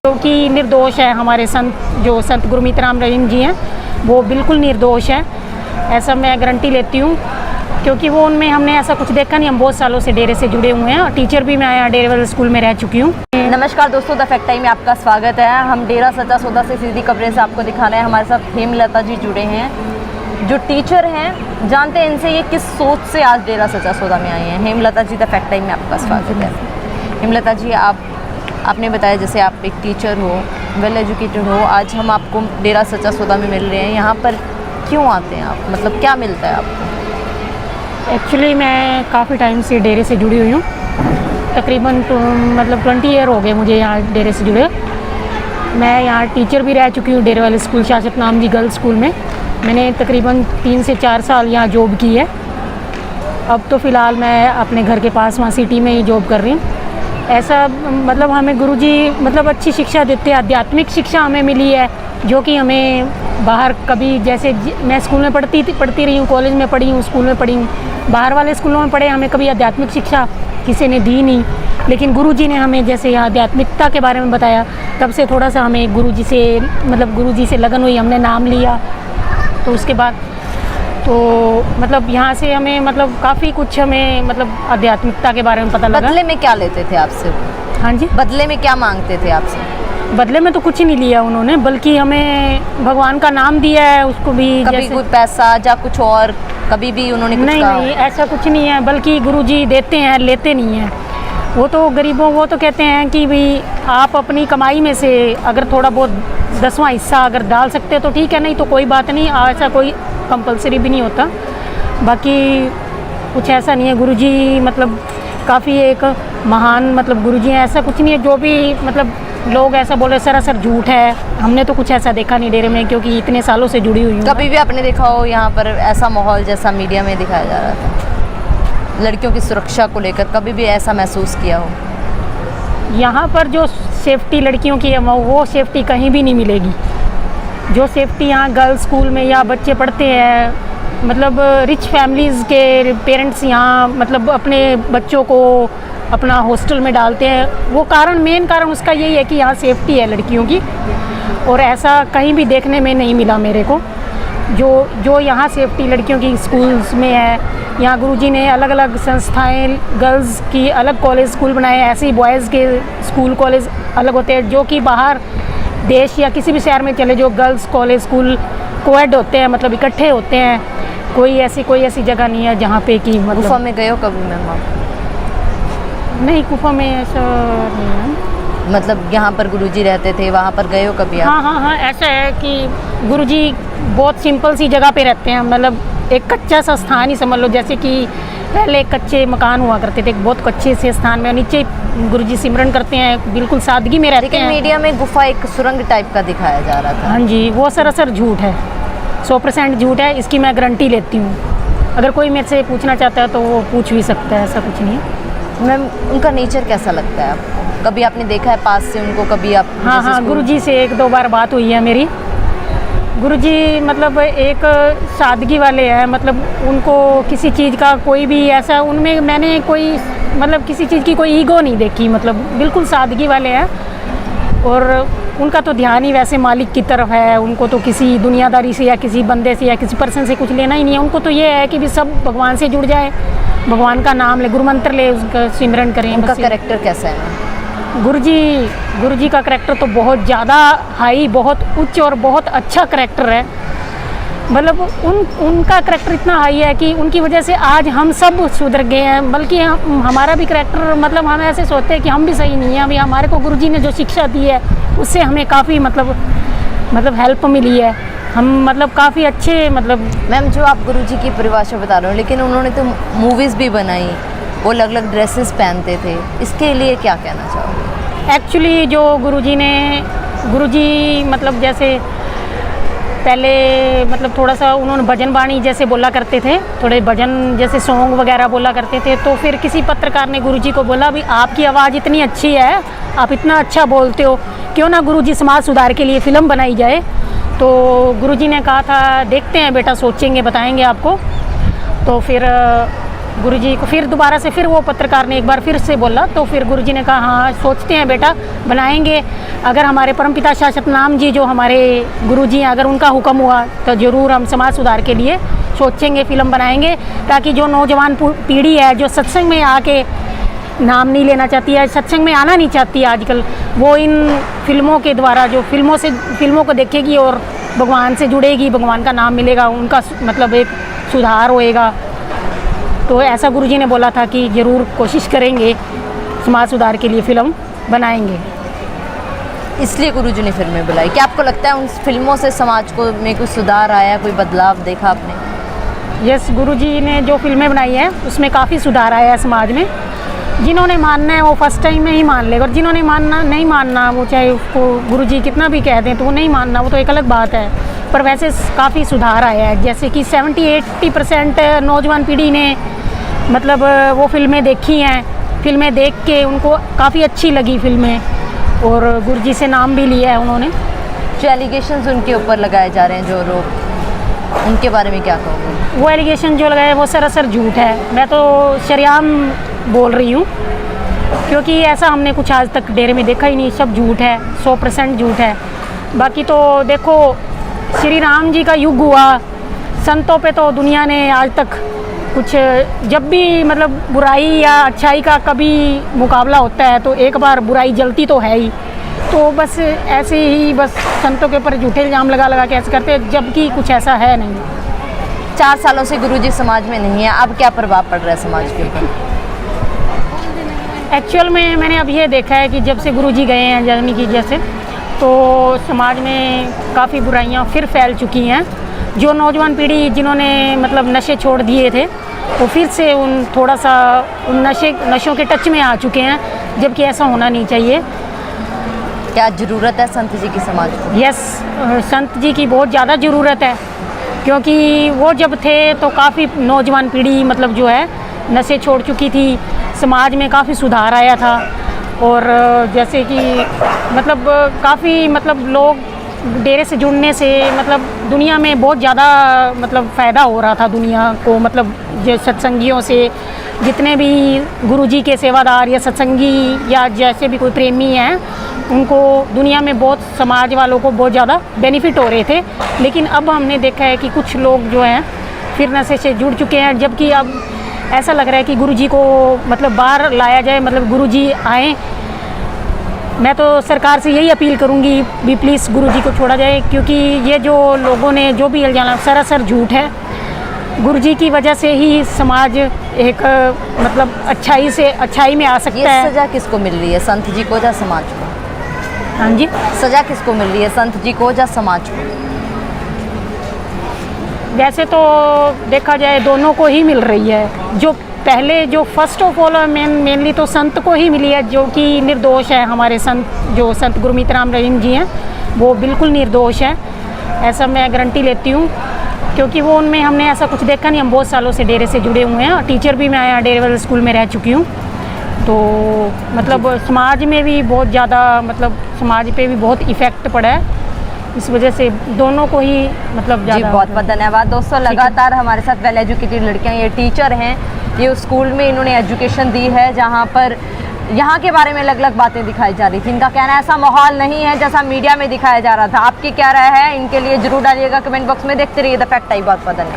क्योंकि निर्दोष है। हमारे जो संत गुरमीत राम रहीम जी हैं वो बिल्कुल निर्दोष है, ऐसा मैं गारंटी लेती हूँ, क्योंकि वो उनमें हमने ऐसा कुछ देखा नहीं। हम बहुत सालों से डेरे से जुड़े हुए हैं और टीचर भी मैं यहाँ डेरे वाले स्कूल में रह चुकी हूँ। नमस्कार दोस्तों, द फैक्ट टाइम में आपका स्वागत है। हम डेरा सच्चा सौदा से सीधी कवरेज आपको दिखा रहे हैं। हमारे साथ हेमलता जी जुड़े हैं जो टीचर हैं। जानते हैं इनसे ये किस सोच से आज डेरा सच्चा सौदा में आई हैं। हेमलता जी, द फैक्ट टाइम में आपका स्वागत है। हेमलता जी, आपने बताया जैसे आप एक टीचर हो, वेल एजुकेटेड हो, आज हम आपको डेरा सच्चा सौदा में मिल रहे हैं। यहाँ पर क्यों आते हैं आप, मतलब क्या मिलता है आपको? एक्चुअली मैं काफ़ी टाइम से डेरे से जुड़ी हुई हूँ, तकरीबन 20 ईयर हो गए मुझे यहाँ डेरे से जुड़े। मैं यहाँ टीचर भी रह चुकी हूँ डेरे वाले स्कूल शाश्वत नाम जी गर्ल्स स्कूल में। मैंने तकरीबन 3 से 4 साल यहाँ जॉब की है। अब तो फ़िलहाल मैं अपने घर के पास वहाँ सिटी में ही जॉब कर रही हूँ। ऐसा मतलब हमें गुरुजी मतलब अच्छी शिक्षा देते हैं, आध्यात्मिक शिक्षा हमें मिली है, जो कि हमें बाहर कभी, जैसे मैं स्कूल में पढ़ती रही हूँ, कॉलेज में पढ़ी हूँ, स्कूल में पढ़ी हूँ, बाहर वाले स्कूलों में पढ़े, हमें कभी आध्यात्मिक शिक्षा किसी ने दी नहीं। लेकिन गुरुजी ने हमें जैसे यहाँ आध्यात्मिकता के बारे में बताया, तब से थोड़ा सा हमें गुरुजी से लगन हुई, हमने नाम लिया। तो उसके बाद तो मतलब यहाँ से हमें मतलब काफ़ी कुछ हमें मतलब आध्यात्मिकता के बारे में पता लगा। बदले में क्या लेते थे आपसे? हाँ जी, बदले में क्या मांगते थे आपसे? बदले में तो कुछ ही नहीं लिया उन्होंने, बल्कि हमें भगवान का नाम दिया है, उसको भी कभी कोई पैसा या कुछ और कभी भी उन्होंने कुछ कहा? नहीं, ऐसा कुछ नहीं है, बल्कि गुरुजी देते हैं, लेते नहीं हैं। वो तो गरीबों, वो तो कहते हैं कि भाई आप अपनी कमाई में से अगर थोड़ा बहुत 10वां हिस्सा अगर डाल सकते हैं तो ठीक है, नहीं तो कोई बात नहीं, ऐसा कोई कंपलसरी भी नहीं होता। बाकी कुछ ऐसा नहीं है। गुरुजी मतलब काफ़ी एक महान मतलब गुरुजी हैं, ऐसा कुछ नहीं है। जो भी मतलब लोग ऐसा बोले सरासर झूठ है, हमने तो कुछ ऐसा देखा नहीं डेरे में, क्योंकि इतने सालों से जुड़ी हुई हूँ। कभी भी आपने देखा हो यहाँ पर ऐसा माहौल जैसा मीडिया में दिखाया जा रहा था, लड़कियों की सुरक्षा को लेकर कभी भी ऐसा महसूस किया हो? यहाँ पर जो सेफ्टी लड़कियों की है वो सेफ्टी कहीं भी नहीं मिलेगी। जो सेफ्टी यहाँ गर्ल्स स्कूल में या बच्चे पढ़ते हैं, मतलब रिच फैमिलीज़ के पेरेंट्स यहाँ मतलब अपने बच्चों को अपना हॉस्टल में डालते हैं, वो मेन कारण उसका यही है कि यहाँ सेफ्टी है लड़कियों की। और ऐसा कहीं भी देखने में नहीं मिला मेरे को, जो यहाँ सेफ्टी लड़कियों की स्कूल्स में है। यहाँ गुरुजी ने अलग अलग संस्थाएं, गर्ल्स की अलग कॉलेज स्कूल बनाए, ऐसे ही बॉयज़ के स्कूल कॉलेज अलग होते हैं, जो कि बाहर देश या किसी भी शहर में चले जो गर्ल्स कॉलेज स्कूल कोएड होते हैं, मतलब इकट्ठे होते हैं। कोई ऐसी जगह नहीं है जहाँ पे कि मतलब। गुफा में गए हो कभी मैम आप? नहीं, गुफा में ऐसा नहीं है। मतलब यहाँ पर गुरुजी रहते थे, वहाँ पर गए हो कभी आप? हाँ, ऐसा है कि गुरुजी बहुत सिंपल सी जगह पे रहते हैं, मतलब एक कच्चा सा स्थान ही समझ लो। जैसे कि पहले कच्चे मकान हुआ करते थे, एक बहुत कच्चे से स्थान में नीचे गुरुजी सिमरन करते हैं, बिल्कुल सादगी में रहते हैं। लेकिन मीडिया में गुफा एक सुरंग टाइप का दिखाया जा रहा था। हाँ जी, वो सरासर झूठ है, 100% झूठ है, इसकी मैं गारंटी लेती हूँ। अगर कोई मेरे से पूछना चाहता है तो वो पूछ भी सकता है, ऐसा कुछ नहीं है। मैम, उनका नेचर कैसा लगता है आपको? कभी आपने देखा है पास से उनको? कभी आप? हाँ, गुरुजी से 1-2 बार बात हुई है मेरी। गुरुजी मतलब एक सादगी वाले हैं, मतलब उनको किसी चीज़ का कोई भी ऐसा, उनमें मैंने कोई मतलब किसी चीज़ की कोई ईगो नहीं देखी, मतलब बिल्कुल सादगी वाले हैं। और उनका तो ध्यान ही वैसे मालिक की तरफ है, उनको तो किसी दुनियादारी से या किसी बंदे से या किसी पर्सन से कुछ लेना ही नहीं है। उनको तो ये है कि भी सब भगवान से जुड़ जाए, भगवान का नाम ले, गुरु मंत्र ले, उसका सिमरन करें। उनका कैरेक्टर कैसा है? गुरुजी का करैक्टर तो बहुत ज़्यादा हाई, बहुत उच्च और बहुत अच्छा करैक्टर है। मतलब उनका करैक्टर इतना हाई है कि उनकी वजह से आज हम सब सुधर गए हैं। बल्कि हमारा भी करैक्टर मतलब हम ऐसे सोचते हैं कि हम भी सही नहीं हैं। अभी हमारे को गुरुजी ने जो शिक्षा दी है उससे हमें काफ़ी मतलब हेल्प मिली है। हम मतलब काफ़ी अच्छे मतलब। मैम, जो आप गुरुजी की परिभाषा बता रहे हो, लेकिन उन्होंने तो मूवीज़ भी बनाई, वो अलग अलग ड्रेसेस पहनते थे, इसके लिए क्या कहना चाहोगे? एक्चुअली जो गुरुजी मतलब जैसे पहले मतलब थोड़ा सा उन्होंने भजन बाणी जैसे बोला करते थे, थोड़े भजन जैसे सॉन्ग वगैरह बोला करते थे। तो फिर किसी पत्रकार ने गुरुजी को बोला, भी आपकी आवाज़ इतनी अच्छी है, आप इतना अच्छा बोलते हो, क्यों ना गुरुजी समाज सुधार के लिए फ़िल्म बनाई जाए। तो गुरुजी ने कहा था देखते हैं बेटा, सोचेंगे, बताएंगे आपको। तो फिर गुरुजी को फिर दोबारा से फिर वो पत्रकार ने एक बार फिर से बोला, तो फिर गुरुजी ने कहा हाँ सोचते हैं बेटा, बनाएंगे। अगर हमारे परमपिता शाश्वत नाम जी जो हमारे गुरुजी हैं, अगर उनका हुक्म हुआ तो ज़रूर हम समाज सुधार के लिए सोचेंगे, फिल्म बनाएंगे, ताकि जो नौजवान पीढ़ी है जो सत्संग में आके नाम नहीं लेना चाहती है, सत्संग में आना नहीं चाहती है आजकल, वो इन फिल्मों के द्वारा जो फिल्मों को देखेगी और भगवान से जुड़ेगी, भगवान का नाम मिलेगा, उनका मतलब एक सुधार होएगा। तो ऐसा गुरुजी ने बोला था कि ज़रूर कोशिश करेंगे, समाज सुधार के लिए फ़िल्म बनाएंगे। इसलिए गुरुजी ने फिल्में बुलाई। क्या आपको लगता है उन फिल्मों से समाज को में कुछ सुधार आया, कोई बदलाव देखा आपने? यस, गुरुजी ने जो फिल्में बनाई हैं उसमें काफ़ी सुधार आया है समाज में। जिन्होंने मानना है वो फर्स्ट टाइम में ही मान लेगा, और जिन्होंने नहीं मानना, वो चाहे उसको गुरुजी कितना भी कह दें तो वो नहीं मानना, वो तो एक अलग बात है। पर वैसे काफ़ी सुधार आया है, जैसे कि 70-80% नौजवान पीढ़ी ने मतलब वो फिल्में देखी हैं, फिल्में देख के उनको काफ़ी अच्छी लगी फिल्में, और गुरुजी से नाम भी लिया है उन्होंने। जो एलिगेशंस उनके ऊपर लगाए जा रहे हैं जो लोग, उनके बारे में क्या कहोगे? वो एलिगेशन जो लगाए वो सरासर झूठ है। मैं तो शरेआम बोल रही हूँ, क्योंकि ऐसा हमने कुछ आज तक डेरे में देखा ही नहीं, सब झूठ है, 100% झूठ है। बाकी तो देखो, श्री राम जी का युग हुआ, संतों पे तो दुनिया ने आज तक कुछ, जब भी मतलब बुराई या अच्छाई का कभी मुकाबला होता है तो एक बार बुराई जलती तो है ही। तो बस ऐसे ही बस संतों के ऊपर झूठे इल्ज़ाम लगा के ऐसे करते हैं, जबकि कुछ ऐसा है नहीं। 4 सालों से गुरुजी समाज में नहीं है, अब क्या प्रभाव पड़ रहा है समाज के ऊपर? एक्चुअल में मैंने अब ये देखा है कि जब से गुरुजी गए हैं जर्नी की जैसे, तो समाज में काफ़ी बुराइयां फिर फैल चुकी हैं। जो नौजवान पीढ़ी जिन्होंने मतलब नशे छोड़ दिए थे, वो फिर से थोड़ा सा उन नशों के टच में आ चुके हैं, जबकि ऐसा होना नहीं चाहिए। क्या ज़रूरत है संत जी की समाज को? यस, संत जी की बहुत ज़्यादा ज़रूरत है, क्योंकि वो जब थे तो काफ़ी नौजवान पीढ़ी मतलब जो है नशे छोड़ चुकी थी, समाज में काफ़ी सुधार आया था। और जैसे कि मतलब काफ़ी मतलब लोग डेरे से जुड़ने से मतलब दुनिया में बहुत ज़्यादा मतलब फ़ायदा हो रहा था दुनिया को, मतलब जो सत्संगियों से, जितने भी गुरुजी के सेवादार या सत्संगी या जैसे भी कोई प्रेमी हैं, उनको दुनिया में बहुत, समाज वालों को बहुत ज़्यादा बेनिफिट हो रहे थे। लेकिन अब हमने देखा है कि कुछ लोग जो हैं फिर नशे से जुड़ चुके हैं, जबकि अब ऐसा लग रहा है कि गुरुजी को मतलब बाहर लाया जाए, मतलब गुरुजी आएँ। मैं तो सरकार से यही अपील करूंगी भी प्लीज़ गुरुजी को छोड़ा जाए, क्योंकि ये जो लोगों ने जो भी इल्ज़ाम सरासर झूठ है। गुरुजी की वजह से ही समाज एक मतलब अच्छाई में आ सकता है। ये सज़ा किसको मिल रही है, संत जी को या समाज को? हाँ जी, सज़ा किसको मिल रही है, संत जी को या समाज को? वैसे तो देखा जाए दोनों को ही मिल रही है। जो पहले जो फर्स्ट ऑफ ऑल मेनली तो संत को ही मिली है, जो कि निर्दोष है। हमारे संत जो संत गुरमीत राम रहीम जी हैं, वो बिल्कुल निर्दोष है, ऐसा मैं गारंटी लेती हूँ, क्योंकि वो उनमें हमने ऐसा कुछ देखा नहीं। हम बहुत सालों से डेरे से जुड़े हुए हैं, और टीचर भी मैं आया डेरे वाले स्कूल में रह चुकी हूँ। तो मतलब समाज में भी बहुत ज़्यादा मतलब समाज पे भी बहुत इफ़ेक्ट पड़ा है, इस वजह से दोनों को ही मतलब जी बहुत बहुत धन्यवाद। दोस्तों, लगातार हमारे साथ वेल एजुकेटेड लड़कियाँ, ये टीचर हैं, ये उस स्कूल में इन्होंने एजुकेशन दी है जहाँ पर यहाँ के बारे में अलग अलग बातें दिखाई जा रही थी। इनका कहना है ऐसा माहौल नहीं है जैसा मीडिया में दिखाया जा रहा था। आपकी क्या राय है, इनके लिए जरूर डालिएगा कमेंट बॉक्स में। देखते रहिए द फैक्ट टाइम। बहुत बहुत धन्यवाद।